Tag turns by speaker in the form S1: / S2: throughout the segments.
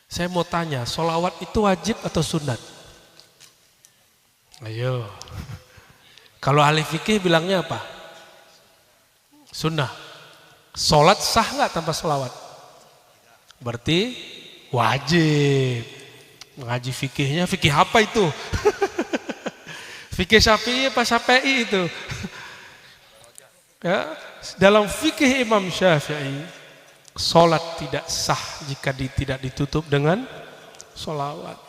S1: Saya mau tanya, sholawat itu wajib atau sunat? Ayo. Kalau ahli fikih bilangnya apa? Sunnah. Sholat sah nggak tanpa sholawat? Berarti wajib. Mengaji fikihnya, fikih apa itu? Fikih Syafi'i apa Syafi'i itu? Ya, dalam fikih Imam Syafi'i, sholat tidak sah jika tidak ditutup dengan sholawat.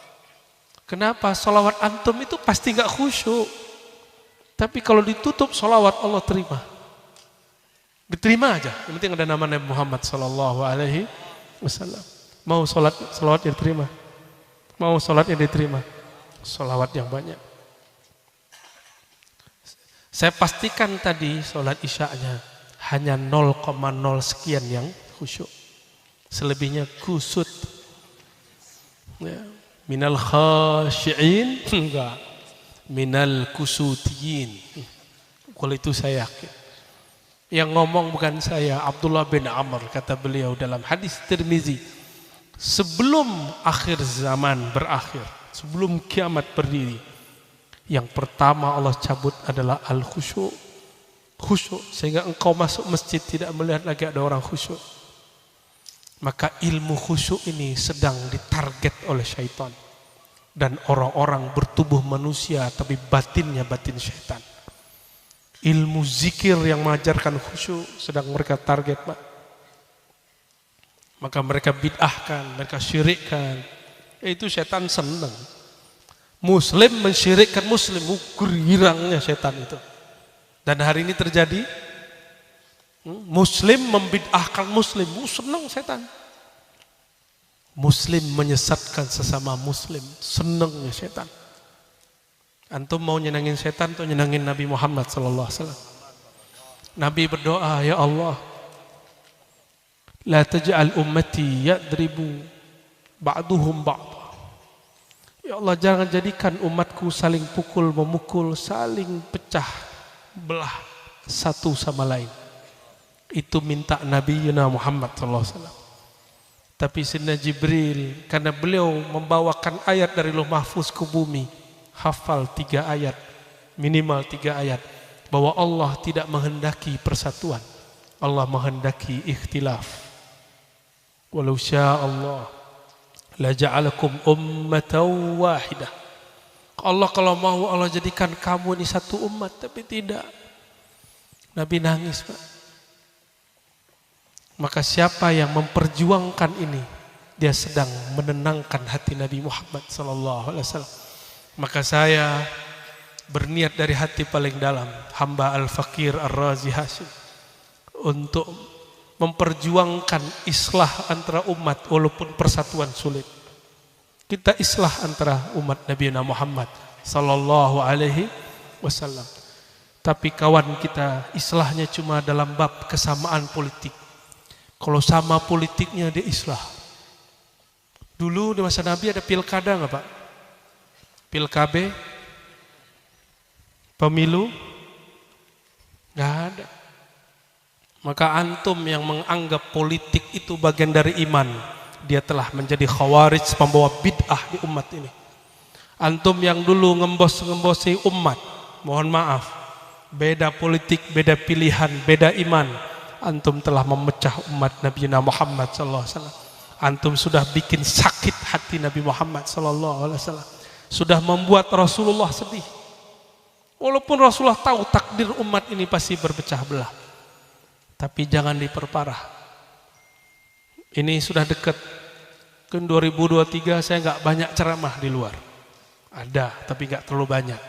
S1: Kenapa? Sholawat antum itu pasti nggak khusyuk. Tapi kalau ditutup sholawat Allah terima. Diterima aja. Yang penting ada nama Nabi Muhammad Sallallahu Alaihi Wasallam. Mau sholawat yang diterima. Mau sholat yang diterima. Sholawat yang banyak. Saya pastikan tadi sholat isya'nya hanya 0,0 sekian yang khusyuk. Selebihnya kusut. Ya. Minal khasyi'in, enggak. Minal kusutiyin. Kalau itu saya yakin. Yang ngomong bukan saya, Abdullah bin Amr, kata beliau dalam hadis Tirmizi. Sebelum akhir zaman berakhir, sebelum kiamat berdiri, yang pertama Allah cabut adalah al-khusyuk. Khusyuk, sehingga engkau masuk masjid tidak melihat lagi ada orang khusyuk. Maka ilmu khusyuk ini sedang ditarget oleh syaitan. Dan orang-orang bertubuh manusia tapi batinnya batin syaitan. Ilmu zikir yang mengajarkan khusyuk sedang mereka target, Pak. Maka mereka bid'ahkan, mereka syirikkan. Itu syaitan senang. Muslim mensyirikkan muslim, girangnya setan itu. Dan hari ini terjadi, muslim membid'ahkan muslim, senang setan. Muslim menyesatkan sesama muslim, senangnya setan. Antum mau nyenangin setan atau nyenangin Nabi Muhammad sallallahu alaihi wasallam? Nabi berdoa, ya Allah, la taj'al ummati yadribu ba'duhum ba'd. Ya Allah, jangan jadikan umatku saling pukul, memukul, saling pecah belah satu sama lain. Itu minta Nabi Muhammad SAW. Tapi Sayyidina Jibril, karena beliau membawakan ayat dari Lauh Mahfuz ke bumi, hafal 3 ayat, minimal 3 ayat, bahwa Allah tidak menghendaki persatuan, Allah menghendaki ikhtilaf. Walau syaa Allah la ja'alakum ummatan wahidah. Allah kalau mau Allah jadikan kamu ini satu umat, tapi tidak. Nabi nangis, Pak. Maka siapa yang memperjuangkan ini, dia sedang menenangkan hati Nabi Muhammad sallallahu alaihi wasallam. Maka saya berniat dari hati paling dalam, hamba Al-Fakir Ar-Razi Hashim, untuk memperjuangkan islah antara umat walaupun persatuan sulit. Kita islah antara umat Nabi Muhammad sallallahu alaihi wasallam. Tapi kawan kita islahnya cuma dalam bab kesamaan politik. Kalau sama politiknya dia islah. Dulu di masa Nabi ada pilkada enggak, Pak? Pilkabe, pemilu, enggak ada. Maka antum yang menganggap politik itu bagian dari iman, dia telah menjadi khawarij, pembawa bid'ah di umat ini. Antum yang dulu ngembos-ngembosi umat, mohon maaf, beda politik, beda pilihan, beda iman, antum telah memecah umat Nabi Muhammad SAW. Antum sudah bikin sakit hati Nabi Muhammad SAW, sudah membuat Rasulullah sedih. Walaupun Rasulullah tahu takdir umat ini pasti berpecah belah, tapi jangan diperparah. Ini sudah dekat ke 2023, saya nggak banyak ceramah di luar. Ada, tapi nggak terlalu banyak.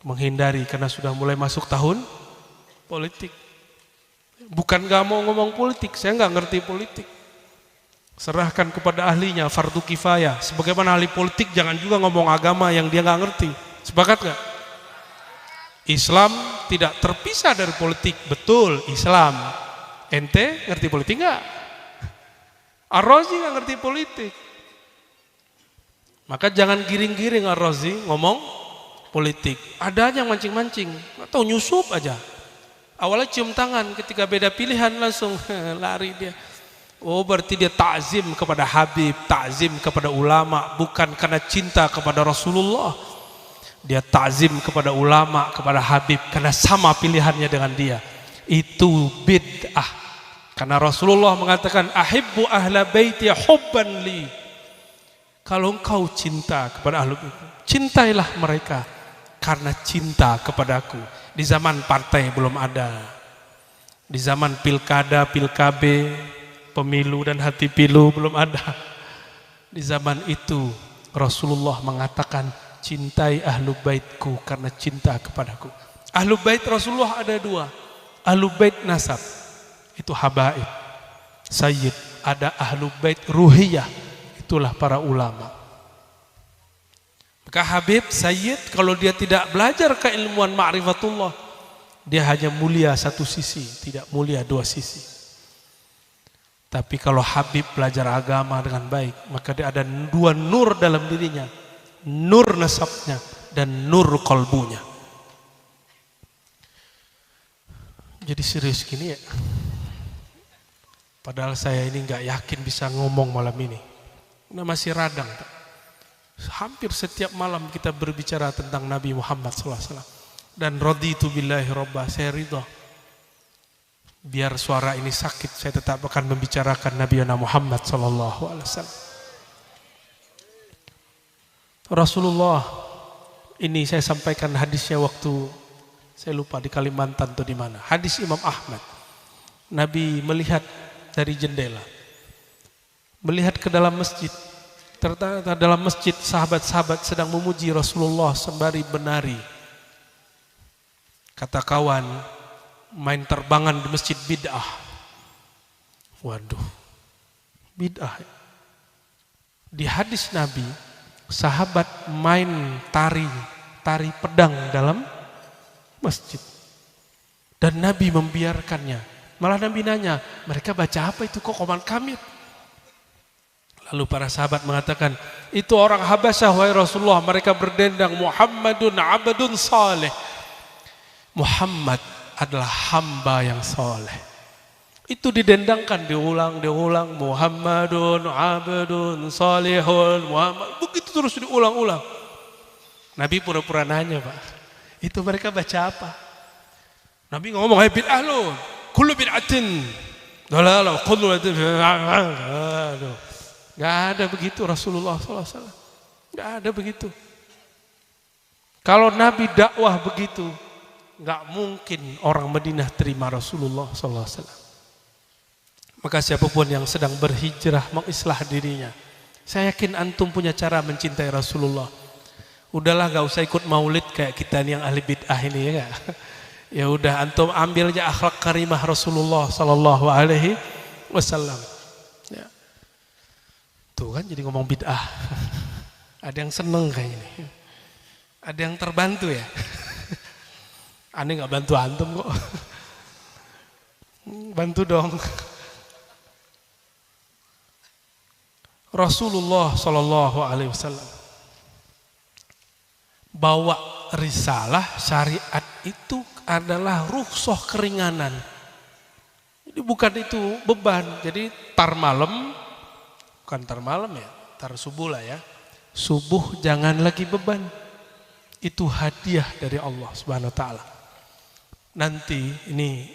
S1: Menghindari karena sudah mulai masuk tahun politik. Bukan nggak mau ngomong politik, saya nggak ngerti politik. Serahkan kepada ahlinya, fardu kifayah. Sebagaimana ahli politik jangan juga ngomong agama yang dia nggak ngerti. Sepakat nggak? Islam tidak terpisah dari politik, betul Islam. Ente ngerti politik nggak? Ar-Razi nggak ngerti politik. Maka jangan giring-giring Ar-Razi ngomong politik. Ada aja yang mancing-mancing, atau nyusup aja. Awalnya cium tangan, ketika beda pilihan langsung lari dia. Oh, berarti dia takzim kepada Habib, takzim kepada ulama, bukan karena cinta kepada Rasulullah. Dia takzim kepada ulama, kepada Habib karena sama pilihannya dengan dia. Itu bid'ah. Karena Rasulullah mengatakan ahibbu ahla baiti hubban li. Kalau engkau cinta kepada ahlu bait, cintailah mereka karena cinta kepadaku. Di zaman partai belum ada. Di zaman pilkada, pilkabe, pemilu dan hati pilu belum ada. Di zaman itu Rasulullah mengatakan cintai ahlu baitku karena cinta kepadaku. Ahlu bait Rasulullah ada dua. Ahlu bait nasab, itu habaib, sayyid. Ada ahlu bait ruhiyah, itulah para ulama. Maka habib, sayyid, kalau dia tidak belajar keilmuan ma'rifatullah, dia hanya mulia satu sisi, tidak mulia dua sisi. Tapi kalau habib belajar agama dengan baik, maka dia ada dua nur dalam dirinya, nur nasabnya dan nur kolbunya. Jadi serius gini ya. Padahal saya ini nggak yakin bisa ngomong malam ini. Ini masih radang. Hampir setiap malam kita berbicara tentang Nabi Muhammad SAW. Dan raditu billahi robba, saya ridha. Biar suara ini sakit, saya tetap akan membicarakan Nabi Muhammad SAW. Rasulullah, ini saya sampaikan hadisnya waktu saya lupa di Kalimantan atau di mana. Hadis Imam Ahmad. Nabi melihat dari jendela, melihat ke dalam masjid. Ternyata dalam masjid sahabat-sahabat sedang memuji Rasulullah sembari benari. Kata kawan, main terbangan di masjid bid'ah. Waduh, bid'ah. Di hadis Nabi, sahabat main tari pedang dalam masjid. Dan Nabi membiarkannya. Malah Nabi nanya, mereka baca apa itu kok koman kamit? Lalu para sahabat mengatakan, itu orang Habasyah wahai Rasulullah, mereka berdendang Muhammadun abdun saleh. Muhammad adalah hamba yang saleh. Itu didendangkan, diulang, Muhammadun abdun salihun Muhammad. Begitu terus diulang-ulang. Nabi pura-pura nanya, Pak, itu mereka baca apa? Nabi ngomong, hai bid'ah lu, kullu bid'atin dalalah, kullu bid'atin. Gak ada begitu Rasulullah SAW. Gak ada begitu. Kalau Nabi dakwah begitu, gak mungkin orang Madinah terima Rasulullah SAW. Maka siapapun yang sedang berhijrah mengislah dirinya, saya yakin antum punya cara mencintai Rasulullah. Udahlah gak usah ikut maulid kayak kita yang ahli bid'ah ini ya gak? Ya udah antum ambil aja akhlak karimah Rasulullah sallallahu alaihi wasallam. Ya. Tuh kan jadi ngomong bid'ah. Ada yang seneng kayak ini. Ada yang terbantu ya. Aneh nggak bantu antum kok. Bantu dong. Rasulullah sallallahu alaihi wasallam bawa risalah syariat itu adalah rukhsah keringanan. Jadi bukan itu beban. Jadi tar malam, bukan tar malam ya, tar subuh lah ya. Subuh jangan lagi beban. Itu hadiah dari Allah Subhanahu wa taala. Nanti ini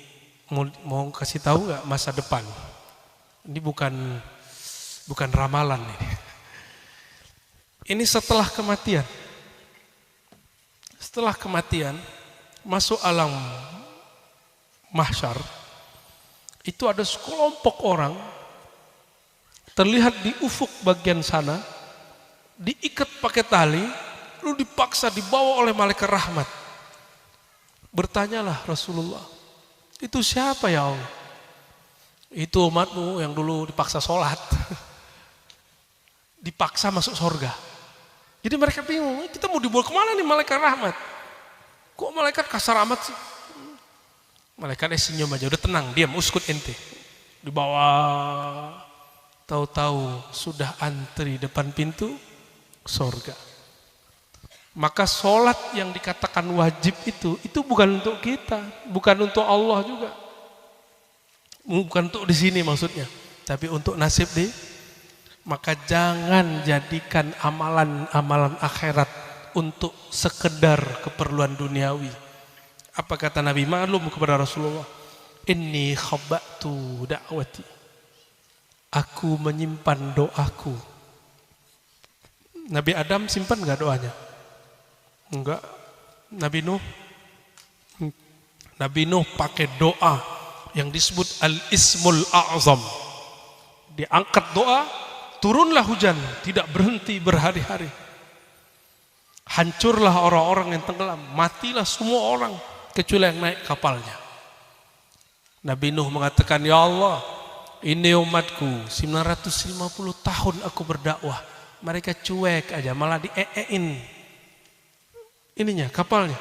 S1: mau kasih tahu nggak masa depan. Ini bukan ramalan ini. Ini setelah kematian. Setelah kematian masuk alam mahsyar, itu ada sekelompok orang terlihat di ufuk bagian sana, diikat pakai tali, lalu dipaksa dibawa oleh malaikat rahmat. Bertanyalah Rasulullah, itu siapa ya Allah? Itu umatmu yang dulu dipaksa sholat, dipaksa masuk surga. Jadi mereka bingung, kita mau dibawa kemana nih malaikat rahmat? Kok malaikat kasar amat sih? Malaikatnya senyum aja, udah tenang, diam, uskut ente. Dibawa, tahu-tahu sudah antri depan pintu surga. Maka sholat yang dikatakan wajib itu bukan untuk kita, bukan untuk Allah juga. Bukan untuk di sini maksudnya. Tapi untuk nasib maka jangan jadikan amalan-amalan akhirat untuk sekedar keperluan duniawi. Apa kata Nabi maklum kepada Rasulullah? Inni khabba'tu da'wati. Aku menyimpan doaku. Nabi Adam simpan enggak doanya? Enggak. Nabi Nuh pakai doa yang disebut Al-Ismul A'zam. Diangkat doa, turunlah hujan, tidak berhenti berhari-hari. Hancurlah orang-orang yang tenggelam, matilah semua orang kecuali yang naik kapalnya. Nabi Nuh mengatakan, ya Allah, ini umatku 950 tahun aku berdakwah, mereka cuek aja, malah dieein ininya, kapalnya.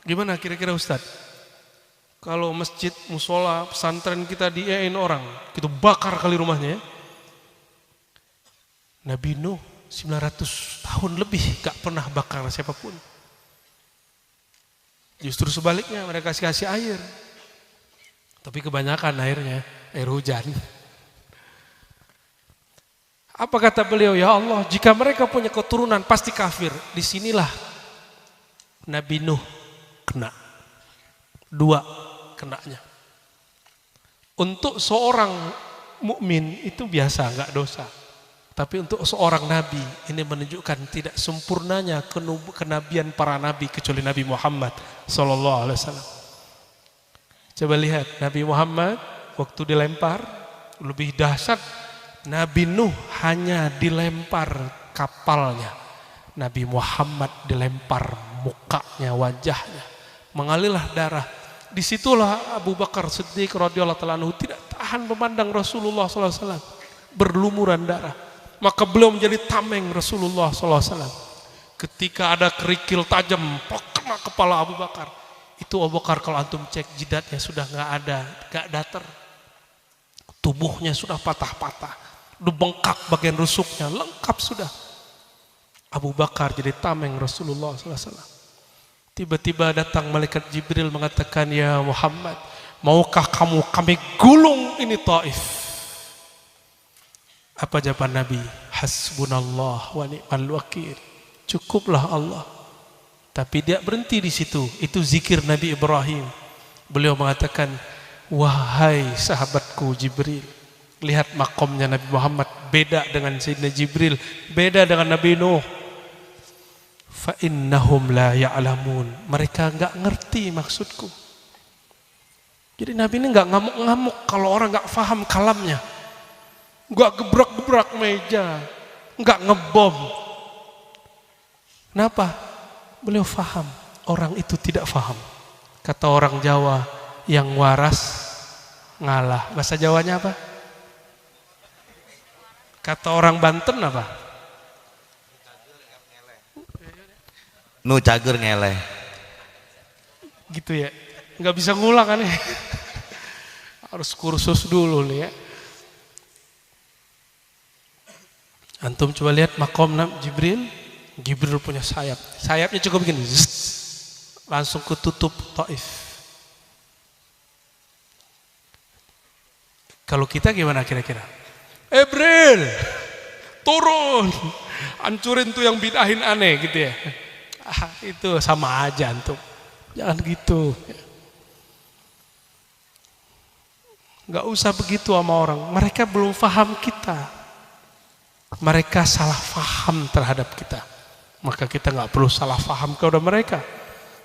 S1: Gimana kira-kira Ustaz? Kalau masjid, musola, pesantren kita dieein orang, kita bakar kali rumahnya ya. Nabi Nuh 900 tahun lebih gak pernah bakar siapapun. Justru sebaliknya, mereka kasih air. Tapi kebanyakan airnya air hujan. Apa kata beliau? Ya Allah, jika mereka punya keturunan pasti kafir. Disinilah Nabi Nuh kena. 2 kenanya. Untuk seorang mukmin itu biasa, enggak dosa. Tapi untuk seorang nabi ini menunjukkan tidak sempurnanya kenabian para nabi kecuali Nabi Muhammad sallallahu alaihi wasallam. Coba lihat Nabi Muhammad waktu dilempar lebih dahsyat. Nabi Nuh hanya dilempar kapalnya. Nabi Muhammad dilempar mukanya, wajahnya, mengalirlah darah. Disitulah Abu Bakar Siddiq radhiyallahu taala anhu tidak tahan memandang Rasulullah sallallahu alaihi wasallam berlumuran darah. Maka beliau menjadi tameng Rasulullah SAW. Ketika ada kerikil tajam kena kepala Abu Bakar, itu Abu Bakar kalau antum cek jidatnya sudah nggak ada, nggak datar, tubuhnya sudah patah-patah, udah bengkak bagian rusuknya, lengkap sudah. Abu Bakar jadi tameng Rasulullah SAW. Tiba-tiba datang malaikat Jibril mengatakan, ya Muhammad, maukah kami gulung ini Taif? Apa jawaban Nabi? Hasbunallah wa ni'mal wakil. Cukuplah Allah. Tapi dia berhenti di situ. Itu zikir Nabi Ibrahim. Beliau mengatakan, wahai sahabatku Jibril, lihat makomnya Nabi Muhammad beda dengan Sayyidina Jibril, beda dengan Nabi Nuh. Fa innahum la ya'lamun. Mereka enggak ngerti maksudku. Jadi Nabi ini enggak ngamuk-ngamuk kalau orang enggak faham kalamnya. Enggak gebrak-gebrak meja, enggak ngebom. Kenapa? Beliau faham, orang itu tidak faham. Kata orang Jawa, yang waras ngalah. Bahasa Jawanya apa? Kata orang Banten apa?
S2: Nu cager ngeleh.
S1: Gitu ya. Enggak bisa ngulang kan ya. Harus kursus dulu nih ya. Antum coba lihat makom Jibril. Jibril punya sayap. Sayapnya cukup begini. Zzz, langsung ketutup Taif. Kalau kita gimana kira-kira? Jibril, turun. Hancurin tuh yang bidahin aneh gitu ya. Itu sama aja antum. Jangan gitu. Gak usah begitu sama orang. Mereka belum paham kita. Mereka salah faham terhadap kita, maka kita nggak perlu salah faham kepada mereka.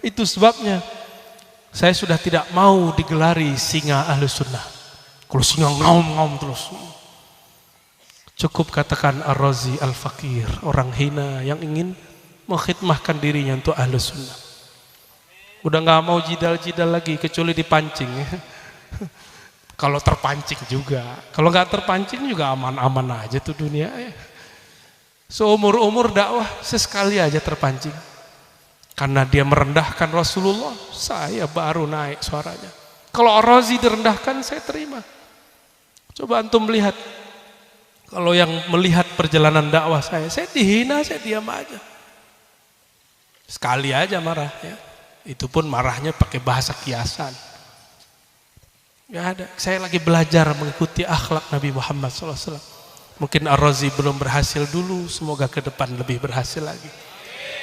S1: Itu sebabnya saya sudah tidak mau digelari singa ahlu sunnah. Kalau singa ngaum-ngaum terus, cukup katakan ar-razi al-fakir, orang hina yang ingin mengkhidmahkan dirinya untuk ahlu sunnah. Udah nggak mau jidal-jidal lagi kecuali dipancing. Kalau terpancing juga, kalau nggak terpancing juga aman-aman aja tuh dunia ya. Seumur-umur dakwah sesekali aja terpancing. Karena dia merendahkan Rasulullah, saya baru naik suaranya. Kalau Ar-Razi direndahkan, saya terima. Coba antum melihat, kalau yang melihat perjalanan dakwah saya dihina, saya diam aja. Sekali aja marah ya. Itu pun marahnya pakai bahasa kiasan. Nggak ada. Saya lagi belajar mengikuti akhlak Nabi Muhammad SAW. Mungkin Ar-Razi belum berhasil dulu, semoga ke depan lebih berhasil lagi.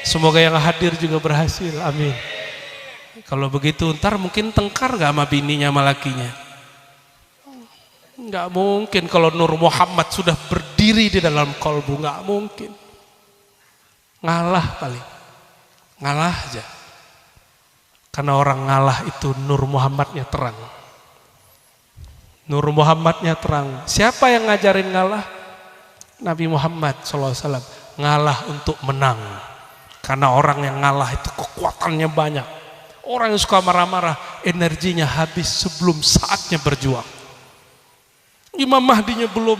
S1: Semoga yang hadir juga berhasil, amin. Kalau begitu ntar mungkin tengkar gak sama bininya sama lakinya? Nggak mungkin kalau Nur Muhammad sudah berdiri di dalam kolbu, nggak mungkin. Ngalah paling, ngalah aja. Karena orang ngalah itu Nur Muhammadnya terang. Nur Muhammadnya terang. Siapa yang ngajarin ngalah? Nabi Muhammad SAW. Ngalah untuk menang. Karena orang yang ngalah itu kekuatannya banyak. Orang yang suka marah-marah, energinya habis sebelum saatnya berjuang. Imam Mahdinya belum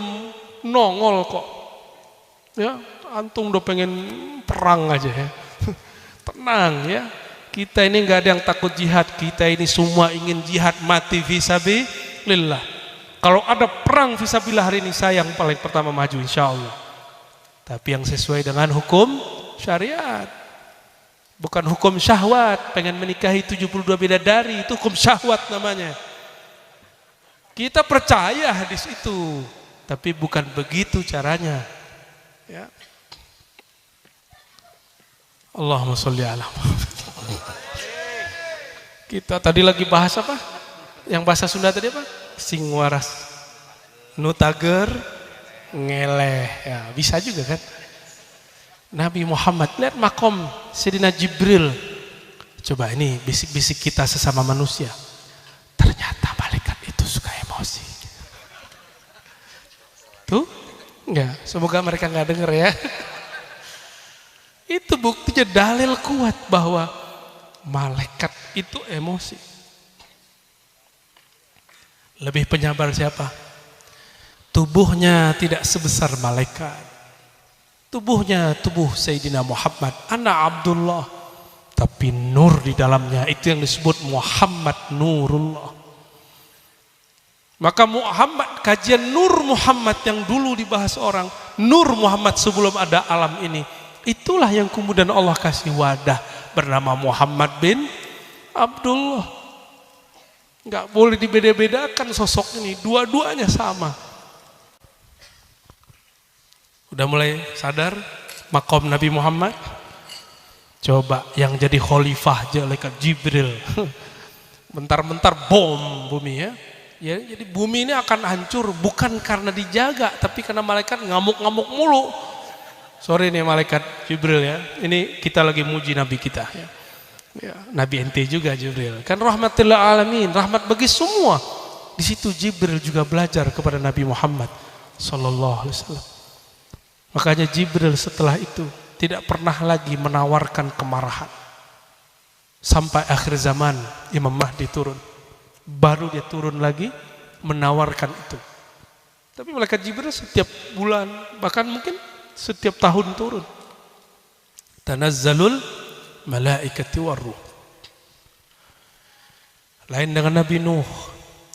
S1: nongol kok. Ya, antum udah pengen perang aja ya. Tenang ya. Kita ini nggak ada yang takut jihad. Kita ini semua ingin jihad mati fisabilillah. Kalau ada perang fisabilillah hari ini saya yang paling pertama maju insya Allah. Tapi yang sesuai dengan hukum syariat. Bukan hukum syahwat. Pengen menikahi 72 bidadari. Itu hukum syahwat namanya. Kita percaya hadis itu. Tapi bukan begitu caranya. Ya. Allahumma sholli ala Muhammad. Kita tadi lagi bahas apa? Yang bahasa Sunda tadi apa? Sing waras nutager ngeleh. Ya, bisa juga kan? Nabi Muhammad, lihat makom Sayyidina Jibril. Coba ini bisik-bisik kita sesama manusia. Ternyata malaikat itu suka emosi. Tuh? Enggak, semoga mereka enggak denger ya. Itu buktinya dalil kuat bahwa malaikat itu emosi. Lebih penyabar siapa? Tubuhnya tidak sebesar malaikat. Tubuhnya tubuh Sayyidina Muhammad, anak Abdullah. Tapi nur di dalamnya itu yang disebut Muhammad Nurullah. Maka Muhammad, kajian Nur Muhammad yang dulu dibahas orang, Nur Muhammad sebelum ada alam ini, itulah yang kemudian Allah kasih wadah bernama Muhammad bin Abdullah. Nggak boleh dibeda-bedakan sosok ini, dua-duanya sama. Udah mulai sadar makom Nabi Muhammad? Coba yang jadi khalifah malaikat Jibril. Bentar-bentar bom bumi ya. Ya, jadi bumi ini akan hancur bukan karena dijaga, tapi karena malaikat ngamuk-ngamuk mulu. Sorry nih malaikat Jibril ya. Ini kita lagi muji Nabi kita ya. Ya, Nabi ente juga Jibril. Kan rahmatil alamin, rahmat bagi semua. Di situ Jibril juga belajar kepada Nabi Muhammad sallallahu alaihi wasallam. Makanya Jibril setelah itu tidak pernah lagi menawarkan kemarahan. Sampai akhir zaman Imam Mahdi turun. Baru dia turun lagi menawarkan itu. Tapi malaikat Jibril setiap bulan, bahkan mungkin setiap tahun turun. Tanazzalul malaikati warruh. Lain dengan Nabi Nuh.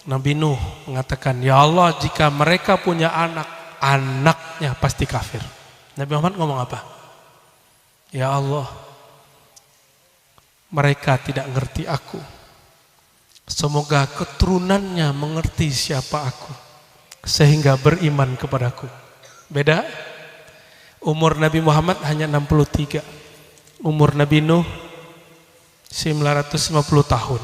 S1: Nabi Nuh mengatakan, ya Allah, jika mereka punya anak, anaknya pasti kafir. Nabi Muhammad ngomong apa? Ya Allah, mereka tidak ngerti aku. Semoga keturunannya mengerti siapa aku, sehingga beriman kepadaku. Beda. Umur Nabi Muhammad hanya 63. Umur Nabi Nuh 950 tahun.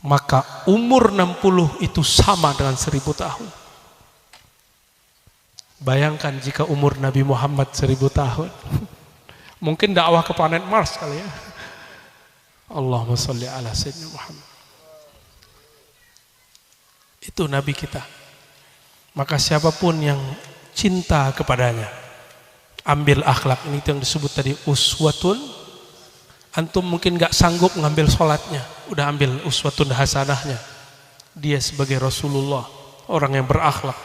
S1: Maka umur 60 itu sama dengan 1000 tahun. Bayangkan jika umur Nabi Muhammad 1000 tahun. Mungkin dakwah ke planet Mars kali ya. Allahumma sholli ala Sayyidina Muhammad. Itu Nabi kita. Maka siapapun yang cinta kepadanya, ambil akhlak ini yang disebut tadi uswatun. Antum mungkin gak sanggup ngambil sholatnya, udah ambil uswatun hasanahnya. Dia sebagai Rasulullah, orang yang berakhlak.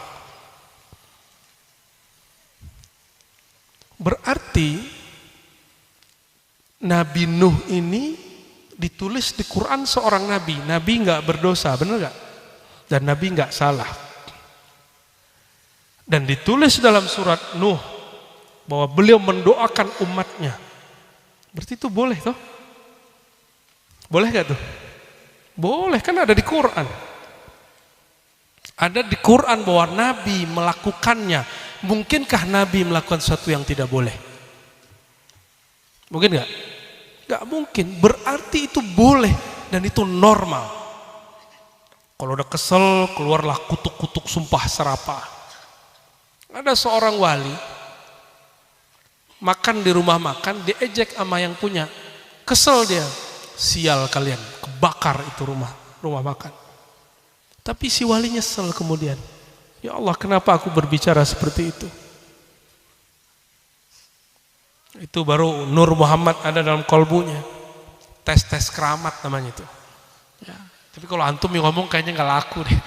S1: Berarti Nabi Nuh ini ditulis di Quran seorang nabi. Nabi gak berdosa, benar gak? Dan Nabi gak salah. Dan ditulis dalam surat Nuh bahwa beliau mendoakan umatnya. Berarti itu boleh toh? Boleh gak tuh? Boleh, kan ada di Quran. Ada di Quran bahwa Nabi melakukannya. Mungkinkah Nabi melakukan sesuatu yang tidak boleh? Mungkin nggak? Nggak mungkin. Berarti itu boleh dan itu normal. Kalau udah kesel, keluarlah kutuk-kutuk sumpah serapah. Ada seorang wali makan di rumah makan, diejek sama yang punya. Kesel dia. Sial kalian, kebakar itu rumah makan. Tapi si wali nyesel kemudian. Ya Allah, kenapa aku berbicara seperti itu? Itu baru Nur Muhammad ada dalam kolbunya. Tes keramat namanya itu. Ya. Tapi kalau antum yang ngomong kayaknya nggak laku deh.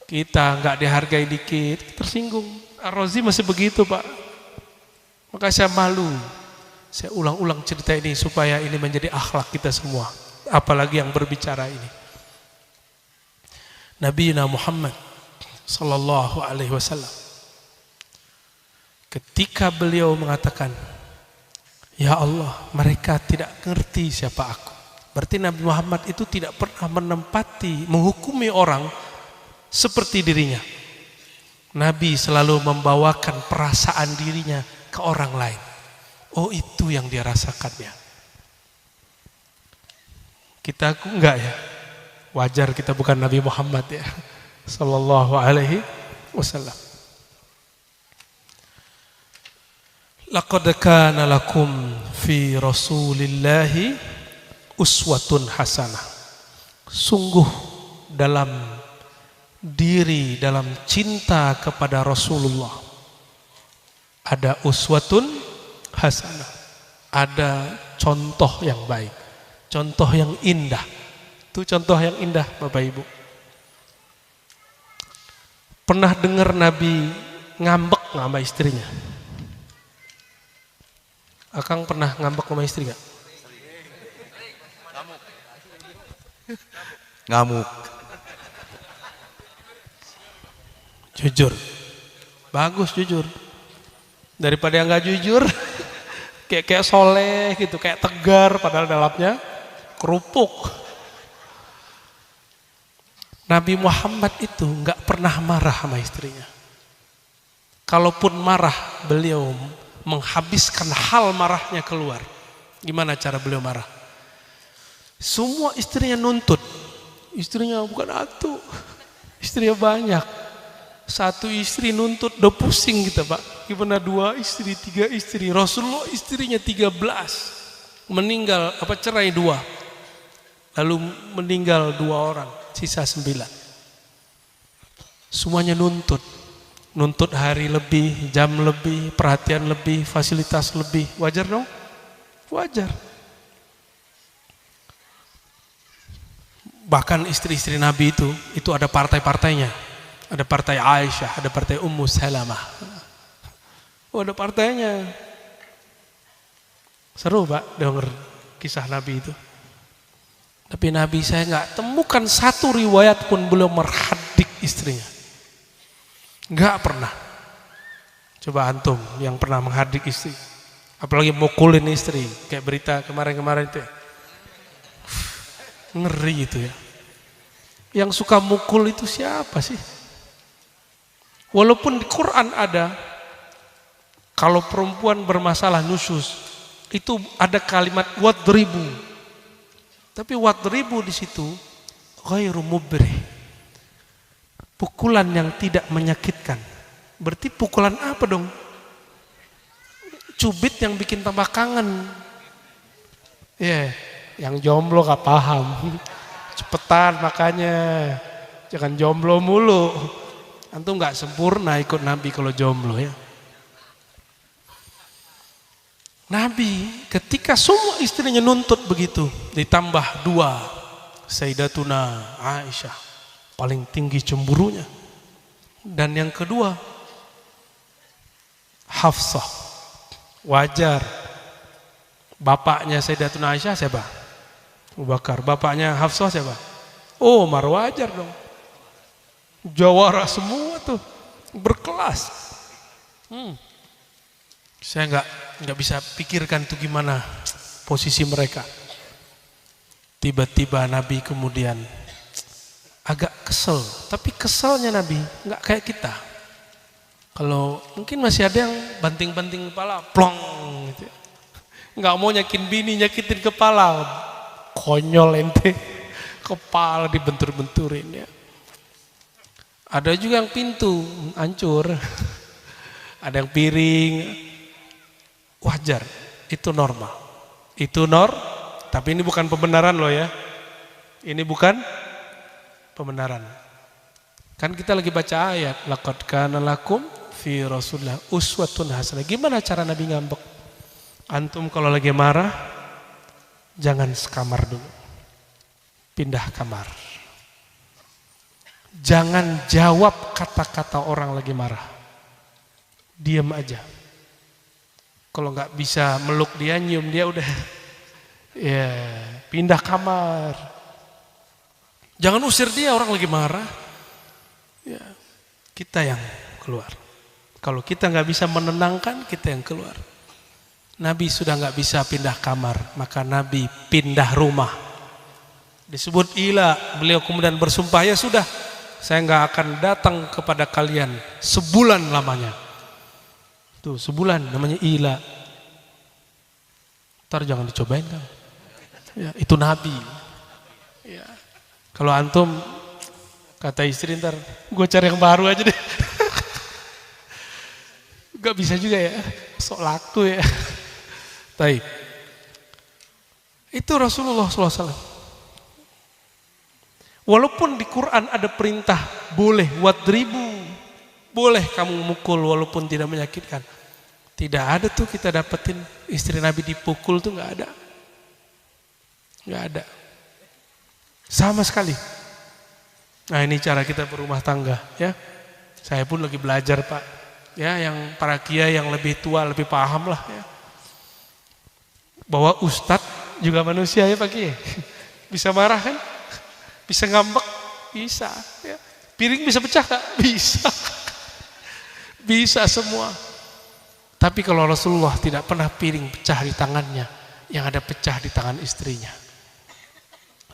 S1: Kita nggak dihargai dikit, tersinggung. Ar-Razi masih begitu Pak. Maka saya malu. Saya ulang-ulang cerita ini supaya ini menjadi akhlak kita semua. Apalagi yang berbicara ini. Nabi Muhammad sallallahu alaihi wasallam ketika beliau mengatakan, ya Allah, mereka tidak ngerti siapa aku. Berarti Nabi Muhammad itu tidak pernah menghukumi orang seperti dirinya. Nabi selalu membawakan perasaan dirinya ke orang lain. Oh, itu yang dia rasakannya. Kita enggak ya? Wajar kita bukan Nabi Muhammad ya, sallallahu alaihi wasallam. Laqad kana lakum fi Rasulillahi uswatun hasanah. Sungguh dalam cinta kepada Rasulullah ada uswatun hasanah. Ada contoh yang baik, contoh yang indah. Itu contoh yang indah Bapak Ibu. Pernah dengar Nabi ngambek sama istrinya? Akang pernah ngambek sama istri gak?
S2: Ngamuk.
S1: Jujur. Bagus jujur. Daripada yang gak jujur, kayak soleh gitu, kayak tegar padahal dalamnya kerupuk. Nabi Muhammad itu nggak pernah marah sama istrinya. Kalaupun marah, beliau menghabiskan hal marahnya keluar. Gimana cara beliau marah? Semua istrinya nuntut. Istrinya bukan satu, istrinya banyak. Satu istri nuntut, udah pusing kita Pak. Gimana 2 istri, 3 istri? Rasulullah istrinya 13. Meninggal, cerai 2. Lalu meninggal 2 orang. Sisa 9. Semuanya nuntut hari lebih, jam lebih, perhatian lebih, fasilitas lebih. Wajar dong? Wajar. Bahkan istri-istri Nabi itu ada partai-partainya. Ada partai Aisyah, ada partai Ummu Salamah. Oh, ada partainya. Seru Pak denger kisah Nabi itu. Tapi Nabi saya nggak temukan satu riwayat pun beliau merhadik istrinya. Nggak pernah. Coba antum yang pernah menghadik istri. Apalagi mukulin istri. Kayak berita kemarin-kemarin itu ya. Ngeri itu ya. Yang suka mukul itu siapa sih? Walaupun di Quran ada. Kalau perempuan bermasalah nusyus. Itu ada kalimat wadribu. Tapi wadribu di situ ghairu mubrih. Pukulan yang tidak menyakitkan. Berarti pukulan apa dong? Cubit yang bikin tambah kangen. Ya, yang jomblo gak paham. Cepetan makanya. Jangan jomblo mulu. Antum gak sempurna ikut Nabi kalau jomblo ya. Nabi ketika semua istrinya nuntut begitu, ditambah 2, Sayyidatuna Aisyah, paling tinggi cemburunya. Dan yang kedua, Hafsah, wajar. Bapaknya Sayyidatuna Aisyah siapa? Abu Bakar. Bapaknya Hafsah siapa? Oh, Umar, wajar dong. Jawara semua tuh, berkelas. Saya nggak bisa pikirkan tuh gimana posisi mereka. Tiba-tiba Nabi kemudian agak kesel, tapi keselnya Nabi nggak kayak kita. Kalau mungkin masih ada yang banting-banting kepala, plong gitu. Nggak mau nyakitin bini, nyakitin kepala, konyol ente, kepala dibentur-benturin ya. Ada juga yang pintu hancur, ada yang piring, wajar, itu normal, tapi ini bukan pembenaran loh ya, ini bukan pembenaran. Kan kita lagi baca ayat, laqad kana lakum fi Rasulillah uswatun hasanah. Gimana cara Nabi ngambek? Antum kalau lagi marah, jangan sekamar dulu, pindah kamar. Jangan jawab kata-kata orang lagi marah, diam aja. Kalau nggak bisa meluk dia, nyium dia, udah ya pindah kamar. Jangan usir dia, orang lagi marah ya, kita yang keluar. Kalau kita nggak bisa menenangkan, kita yang keluar. Nabi sudah nggak bisa pindah kamar, maka Nabi pindah rumah. Disebut ila, beliau kemudian bersumpah, ya sudah, saya nggak akan datang kepada kalian sebulan lamanya. Tuh sebulan namanya ila. Ntar jangan dicobain kan. Ya, itu Nabi. Ya. Kalau antum kata istri, ntar gue cari yang baru aja deh. Gak bisa juga ya, sok laku ya. Taib. Itu Rasulullah SAW. Walaupun di Quran ada perintah boleh wadribu, boleh kamu mukul walaupun tidak menyakitkan. Tidak ada tuh kita dapetin istri Nabi dipukul tuh, nggak ada, nggak ada, sama sekali. Nah ini cara kita berumah tangga ya. Saya pun lagi belajar Pak, ya yang para kiai yang lebih tua lebih paham lah ya. Bahwa ustadz juga manusia ya Pak Kiai, bisa marah kan? Bisa ngambek, bisa. Ya. Piring bisa pecah gak? Bisa. Bisa semua. Tapi kalau Rasulullah tidak pernah piring pecah di tangannya, yang ada pecah di tangan istrinya.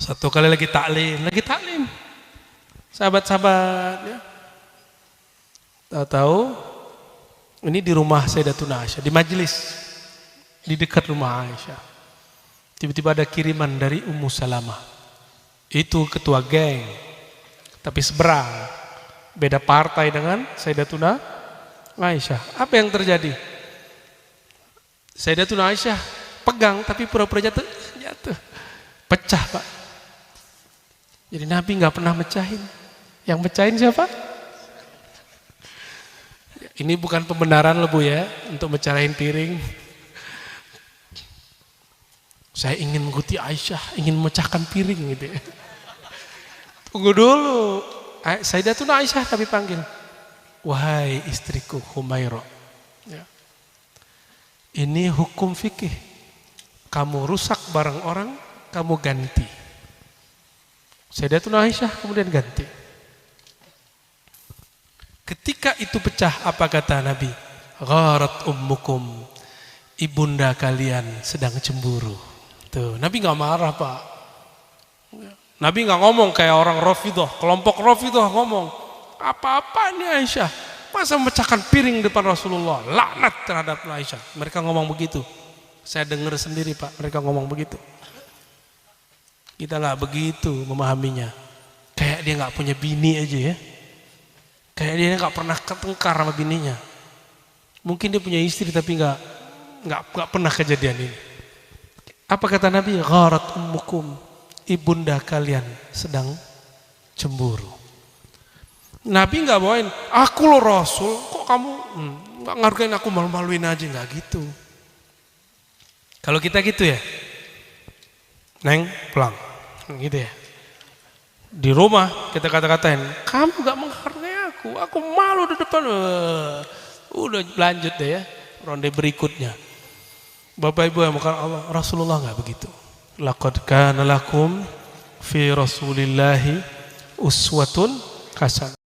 S1: Satu kali lagi taklim. Sahabat-sahabat ya. Tahu-tahu ini di rumah Sayyidatuna Aisyah, di majelis di dekat rumah Aisyah. Tiba-tiba ada kiriman dari Ummu Salamah. Itu ketua geng, tapi seberang, beda partai dengan Sayyidatuna Aisyah. Apa yang terjadi? Sayyidatuna Aisyah pegang tapi pura-pura jatuh, pecah Pak. Jadi Nabi nggak pernah mecahin, yang mecahin siapa? Ini bukan pembenaran loh Bu ya, untuk mecahin piring. Saya ingin mengikuti Aisyah, ingin memecahkan piring gitu ya. Tunggu dulu, Sayyidatuna Aisyah tapi panggil, wahai istriku Humairah, ya. Ini hukum fikih, kamu rusak barang orang, kamu ganti. Sayyidatuna Aisyah kemudian ganti. Ketika itu pecah, apa kata Nabi? Gharat ummukum, ibunda kalian sedang cemburu. Tuh, Nabi nggak marah Pak. Nabi nggak ngomong kayak orang Rafidhah, kelompok Rafidhah ngomong, apa-apa nih Aisyah, masa memecahkan piring depan Rasulullah, laknat terhadap Aisyah. Mereka ngomong begitu. Saya dengar sendiri Pak, mereka ngomong begitu. Kita nggak begitu memahaminya. Kayak dia nggak punya bini aja ya. Kayak dia nggak pernah ketengkar sama bininya. Mungkin dia punya istri tapi nggak pernah kejadian ini. Apa kata Nabi? Gharat ummukum, ibunda kalian sedang cemburu. Nabi nggak bawain, aku lo Rasul, kok kamu nggak ngargain aku, malu-maluin aja, nggak gitu. Kalau kita gitu ya, Neng pulang, gitu ya. Di rumah kita kata-katain, kamu nggak menghargai aku malu di depan. Udah lanjut deh ya, ronde berikutnya. Bapak Ibu yang bukan Allah, Rasulullah nggak begitu. Laqad kana lakum fi Rasulillahi uswatun hasanah.